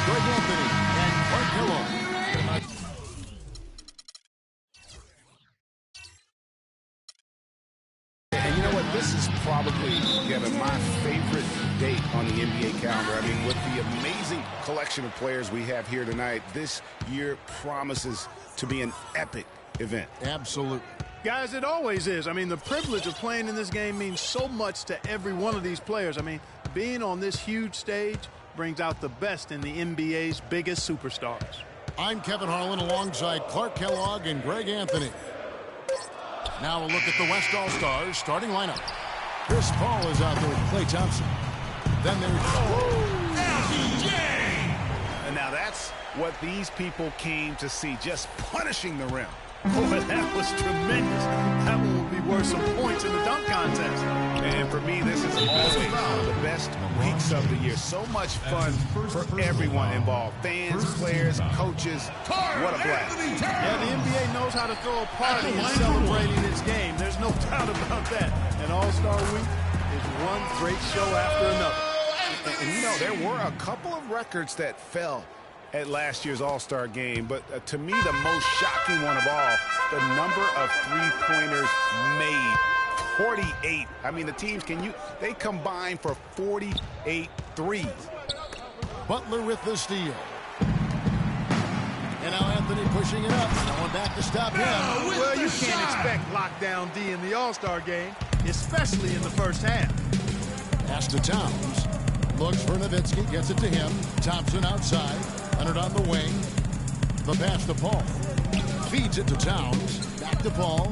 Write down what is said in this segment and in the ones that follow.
Greg Anthony and Clark Kellogg. And you know what? This is probably, Kevin, my favorite date on the NBA calendar. I mean, with the amazing collection of players we have here tonight, this year promises to be an epic event. Absolutely. Guys, it always is. I mean, the privilege of playing in this game means so much to every one of these players. I mean, being on this huge stage brings out the best in the NBA's biggest superstars. I'm Kevin Harlan alongside Clark Kellogg and Greg Anthony. Now a look at the West All-Stars starting lineup. Chris Paul is out there with Klay Thompson. Then there's LBJ. And now that's what these people came to see, just punishing the rim. Boy, that was tremendous. That one will be worth some points in the dunk contest. And for me, this is always the best weeks of the year. So much fun for everyone involved. Fans, players, coaches. What a blast. Yeah, the NBA knows how to throw a party in celebrating its game. There's no doubt about that. And All-Star Week is one great show after another. And you know, there were a couple of records that fell at last year's All-Star game, but to me the most shocking one of all, the number of three-pointers made. 48. I mean, the teams they combined for 48 threes. Butler with the steal. And now Anthony pushing it up. No one back to stop him. Well, you can't expect lockdown D in the All-Star game, especially in the first half. Pass to Towns. Looks for Nowitzki, gets it to him. Thompson outside. Leonard on the wing. The pass to Paul. Feeds it to Towns. Back to Paul.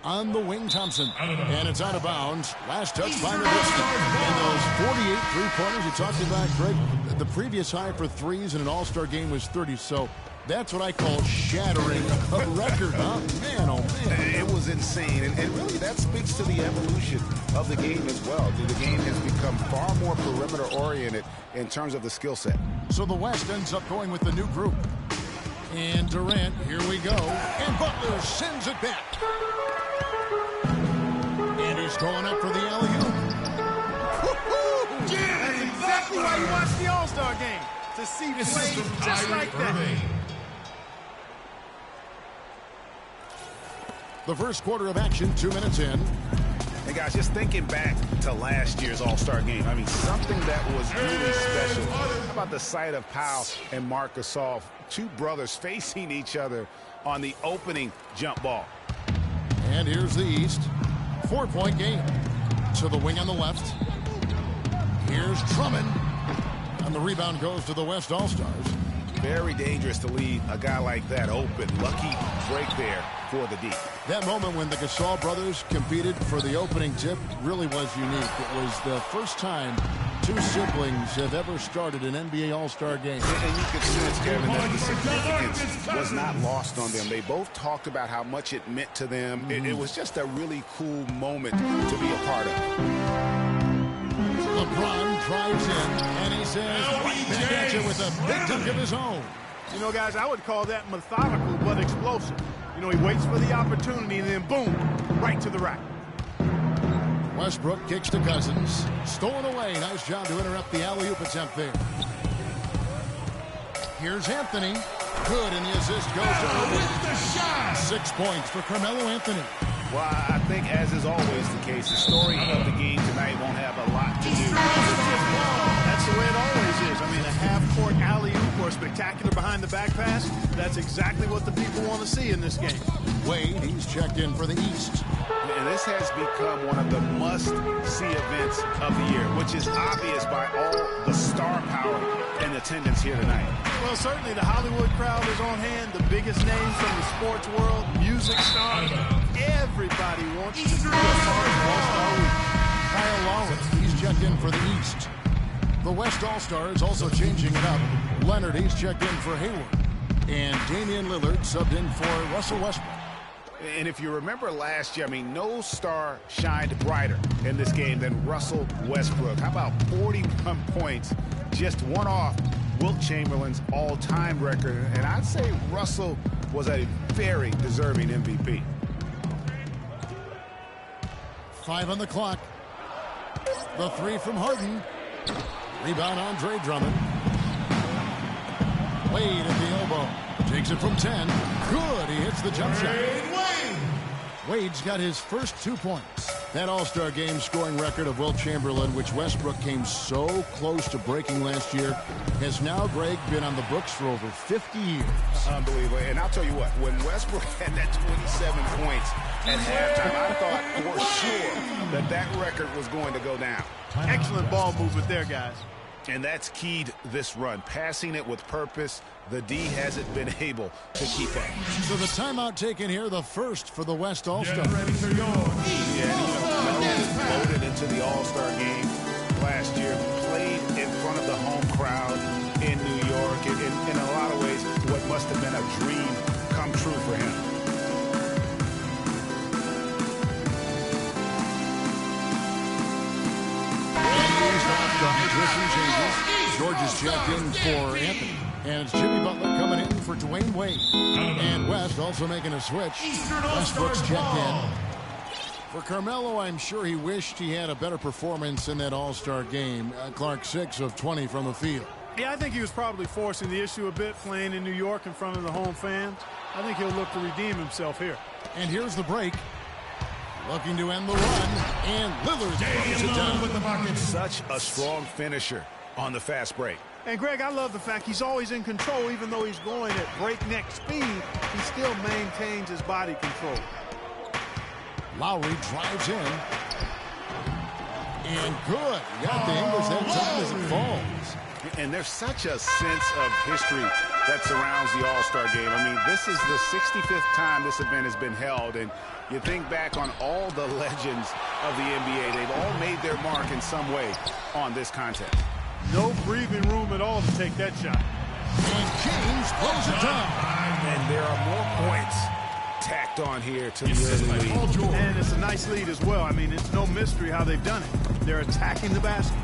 On the wing, Thompson. And it's out of bounds. Last touch by Nowitzki. And those 48 three-pointers you talked about, Greg, the previous high for threes in an All-Star game was 30. So that's what I call shattering a record, huh? Man, oh, man. It was insane. And really, that speaks to the evolution of the game as well. The game has become far more perimeter-oriented in terms of the skill set. So the West ends up going with the new group. And Durant, here we go. And Butler sends it back. And he's going up for the alley-oop. That's exactly why you watch the All-Star game. To see plays just like that. The first quarter of action, 2 minutes in. And guys, just thinking back to last year's All-Star game, I mean, something that was really special. How about the sight of Powell and Marc Gasol, two brothers facing each other on the opening jump ball. And here's the East. 4-point game. To the wing on the left. Here's Drummond. And the rebound goes to the West All-Stars. Very dangerous to leave a guy like that open. Lucky break there for the D. That moment when the Gasol brothers competed for the opening tip really was unique. It was the first time two siblings have ever started an NBA All-Star game. And you could sense, Kevin, that the significance was not lost on them. They both talked about how much it meant to them. It was just a really cool moment to be a part of. LeBron drives in, and he says, right back at you with a big dunk of his own. You know, guys, I would call that methodical but explosive. You know, he waits for the opportunity and then boom, right to the rack. Westbrook kicks to Cousins. Stolen away. Nice job to interrupt the alley-oop attempt there. Here's Anthony. Good, and the assist goes to Irving. With the shot. 6 points for Carmelo Anthony. Well, I think, as is always the case, the story of the game tonight won't have a lot to do. That's the way it always is. I mean, a half-court alley-oop or a spectacular behind-the-back pass, that's exactly what the people want to see in this game. Wade, he's checked in for the East. And this has become one of the must-see events of the year, which is obvious by all the star power in attendance here tonight. Well, certainly the Hollywood crowd is on hand, the biggest names from the sports world, music stars. Everybody wants to be a part of All-Star Week. Kyle Lowry, he's checked in for the East. The West All-Stars also changing it up. Leonard, he's checked in for Hayward. And Damian Lillard subbed in for Russell Westbrook. And if you remember last year, I mean, no star shined brighter in this game than Russell Westbrook. How about 41 points, just one off Wilt Chamberlain's all-time record? And I'd say Russell was a very deserving MVP. 5 on the clock. The three from Harden. Rebound, Andre Drummond. Wade at the elbow. Takes it from 10. Good. He hits the jump shot. Wade's got his first 2 points. That All-Star Game scoring record of Wilt Chamberlain, which Westbrook came so close to breaking last year, has now, Greg, been on the books for over 50 years. Unbelievable. And I'll tell you what, when Westbrook had that 27 points at halftime, I thought for sure that that record was going to go down. Excellent ball movement there, guys. And that's keyed this run. Passing it with purpose. The D hasn't been able to keep up. So the timeout taken here, the first for the West All-Star. Yeah, voted into the All-Star game last year. Played in front of the home crowd in New York. In a lot of ways, what must have been a dream come true for him. George is checked in for Anthony. And it's Jimmy Butler coming in for Dwayne Wade. And West also making a switch. Westbrook's checked in. For Carmelo, I'm sure he wished he had a better performance in that All-Star game. Clark, 6 of 20 from the field. Yeah, I think he was probably forcing the issue a bit, playing in New York in front of the home fans. I think he'll look to redeem himself here. And here's the break. Looking to end the run. And Lillard throws it down. Such a strong finisher on the fast break. And, Greg, I love the fact he's always in control. Even though he's going at breakneck speed, he still maintains his body control. Lowry drives in. And good. He got the English that time as it falls. And there's such a sense of history that surrounds the All-Star game. I mean, this is the 65th time this event has been held. And you think back on all the legends of the NBA. They've all made their mark in some way on this contest. No breathing room at all to take that shot. And James blows it down. And there are more points tacked on here to the early lead. And it's a nice lead as well. I mean, it's no mystery how they've done it. They're attacking the basket.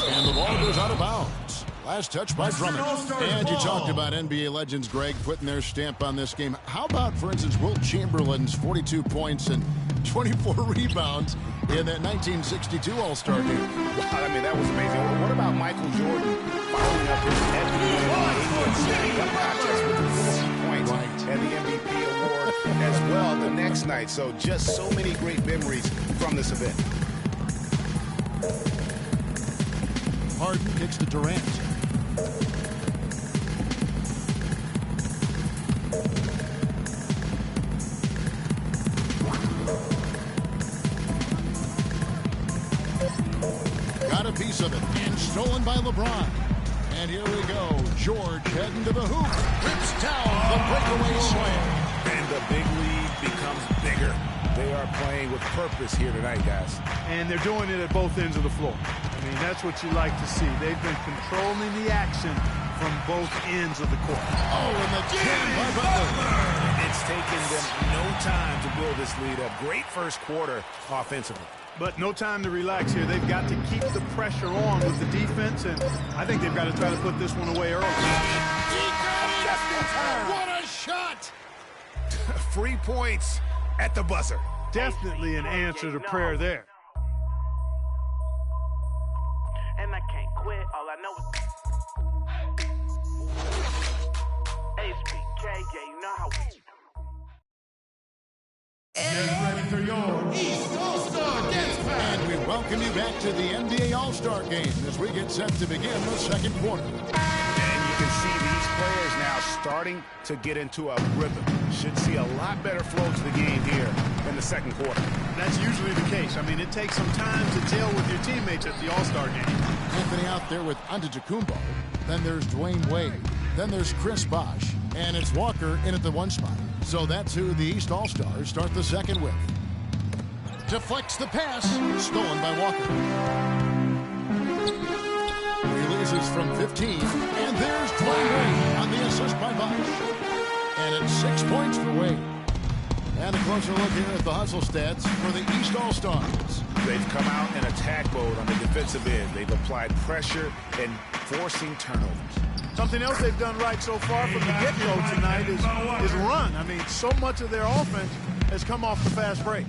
And the ball goes out of bounds. Last touch by Drummond. And you talked about NBA legends, Greg, putting their stamp on this game. How about, for instance, Wilt Chamberlain's 42 points and 24 rebounds in that 1962 All-Star game? Wow, I mean, that was amazing. What about Michael Jordan following up his MVP contest with 40 points and the MVP award as well the next night? So just so many great memories from this event. Harden kicks to Durant. Got a piece of it, and stolen by LeBron. And here we go. George heading to the hoop. Rips down the breakaway slam. And the big lead becomes bigger. They are playing with purpose here tonight, guys. And they're doing it at both ends of the floor. I mean, that's what you like to see. They've been controlling the action from both ends of the court. Oh, and the jam by Butler. It's taken them no time to build this lead up. Great first quarter offensively. But no time to relax here. They've got to keep the pressure on with the defense, and I think they've got to try to put this one away early. What a shot! 3 points at the buzzer. Definitely an answer to prayer there. And I can't quit. All I know is HBK. Yeah, you know how we. Get ready for your East All-Star Dance Pack. And we welcome you back to the NBA All-Star Game as we get set to begin the second quarter. And you can see these players now starting to get into a rhythm. Should see a lot better flow to the game here in the second quarter. That's usually the case. I mean, it takes some time to gel with your teammates at the All-Star game. Anthony out there with Antetokounmpo. Then there's Dwayne Wade. Then there's Chris Bosh. And it's Walker in at the 1 spot. So that's who the East All-Stars start the second with. Deflects the pass. Stolen by Walker. Releases from 15. And there's Dwayne Wade on the assist by Bosh. And it's 6 points for Wade. And a closer look here at the hustle stats for the East All-Stars. They've come out in attack mode on the defensive end. They've applied pressure and forcing turnovers. Something else they've done right so far from the get-go tonight is run. I mean, so much of their offense has come off the fast break.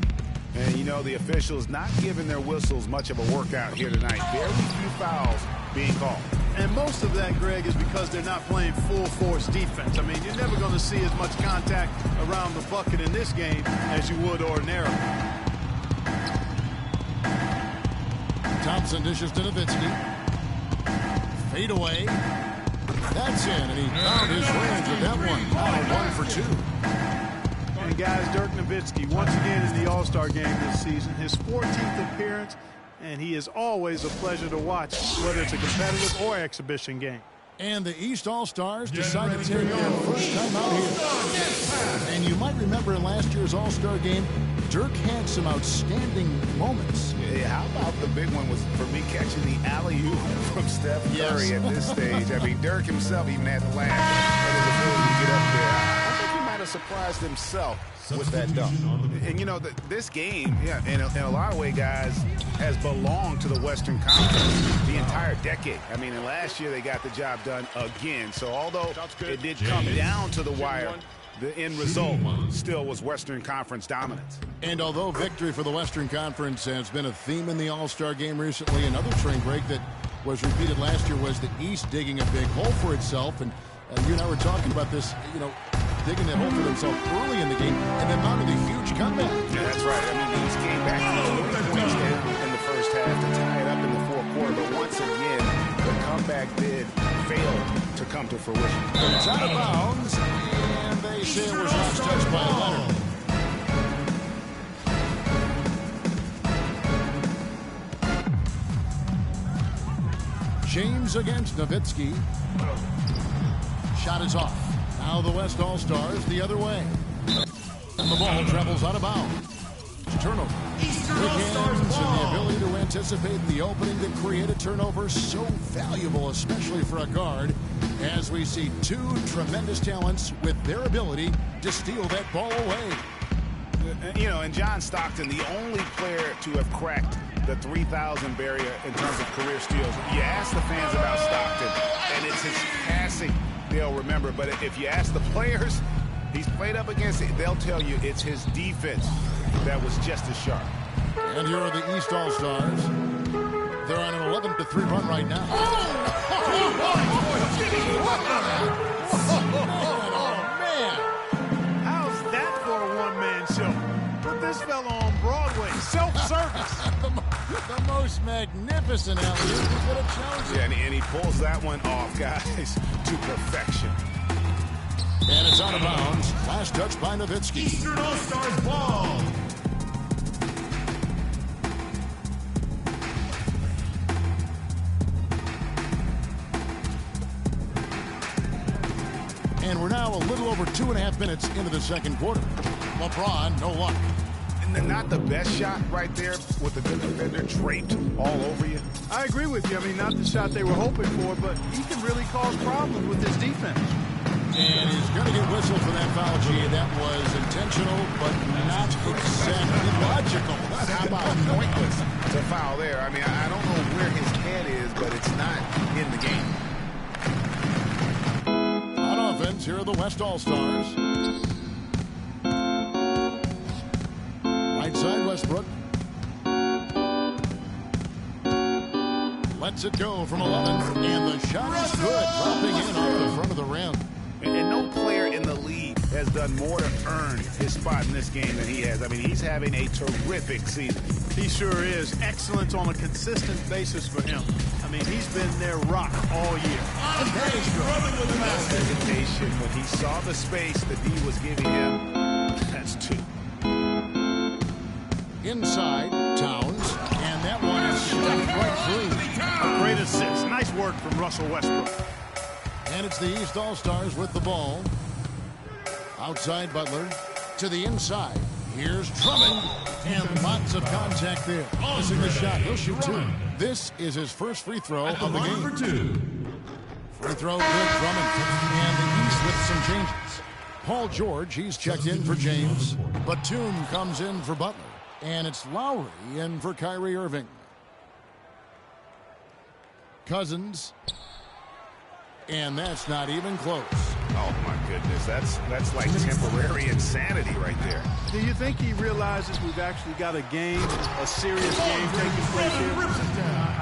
And, you know, the officials not giving their whistles much of a workout here tonight. Very few fouls being called. And most of that, Greg, is because they're not playing full force defense. I mean, you're never going to see as much contact around the bucket in this game as you would ordinarily. Thompson dishes to Nowitzki. Fade away. That's in, and he found his range with that one. Now 1 for 2. And guys, Dirk Nowitzki, once again in the All-Star game this season, his 14th appearance, and he is always a pleasure to watch, whether it's a competitive or exhibition game. And the East All-Stars decide to take their first time out here. And you might remember in last year's All-Star game, Dirk had some outstanding moments. Yeah, how about the big one was for me catching the alley-oop from Steph Curry at this stage. I mean, Dirk himself even had to laugh at his ability to get up there. I think he might have surprised himself with that dunk. And, you know, this game, yeah, in a lot of ways, guys, has belonged to the Western Conference the entire decade. I mean, and last year they got the job done again. So although it did come down to the wire, the end result still was Western Conference dominance. And although victory for the Western Conference has been a theme in the All-Star game recently, another train break that was repeated last year was the East digging a big hole for itself. And you and I were talking about this, you know, digging that hole for themselves early in the game and then mounted a huge comeback. Yeah, that's right. I mean, the East came back points down in the first half to tie it up in the fourth quarter. But once again, the comeback bid failed to come to fruition. It's out of bounds, and they say it was last touched by Leonard. James against Nowitzki. Shot is off. Now the West All-Stars the other way. And the ball travels out of bounds. Turnover. Big hands and the ability to anticipate the opening to create a turnover so valuable, especially for a guard, as we see two tremendous talents with their ability to steal that ball away. You know, and John Stockton, the only player to have cracked the 3,000 barrier in terms of career steals. You ask the fans about Stockton, and it's his passing they'll remember. But if you ask the players he's played up against, they'll tell you it's his defense that was just as sharp. And here are the East All-Stars. They're on an 11-3 run right now. Oh, man. How's that for a one-man show? Put this fella on Broadway. Self-service. The most magnificent alley-oop he could have chosen. Yeah, and he pulls that one off, guys, to perfection. And it's out of bounds. Last touch by Nowitzki. Eastern All-Stars ball. And we're now a little over 2.5 minutes into the second quarter. LeBron, no luck. And not the best shot right there with the good defender draped all over you. I agree with you. I mean, not the shot they were hoping for, but he can really cause problems with his defense. And he's going to get whistled for that foul, G. That was intentional, but not exactly logical. How about pointless to foul there? I mean, I don't know where his head is, but it's not in the game. On offense, here are the West All-Stars. Right side, Westbrook. Lets it go from 11, and the shot is good, dropping in off the front of the rim. And no player in the league has done more to earn his spot in this game than he has. I mean, he's having a terrific season. He sure is. Excellence on a consistent basis for him. I mean, he's been their rock all year. That's hesitation. When he saw the space the D was giving him, that's two. Inside, Towns, and that one is stuffed right through. A great assist. Nice work from Russell Westbrook. And it's the East All-Stars with the ball. Outside Butler to the inside. Here's Drummond. And lots of contact there. Missing the shot. He'll shoot two. This is his first free throw of the game. For two. Free throw good, Drummond. And the East with some changes. Paul George, he's checked in for James. Batum comes in for Butler. And it's Lowry in for Kyrie Irving. Cousins. And that's not even close. Oh, my goodness. That's like temporary insanity right there. Do you think he realizes we've actually got a game, a serious game taking place here?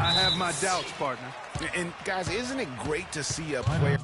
I have my doubts, partner. And, guys, isn't it great to see a player...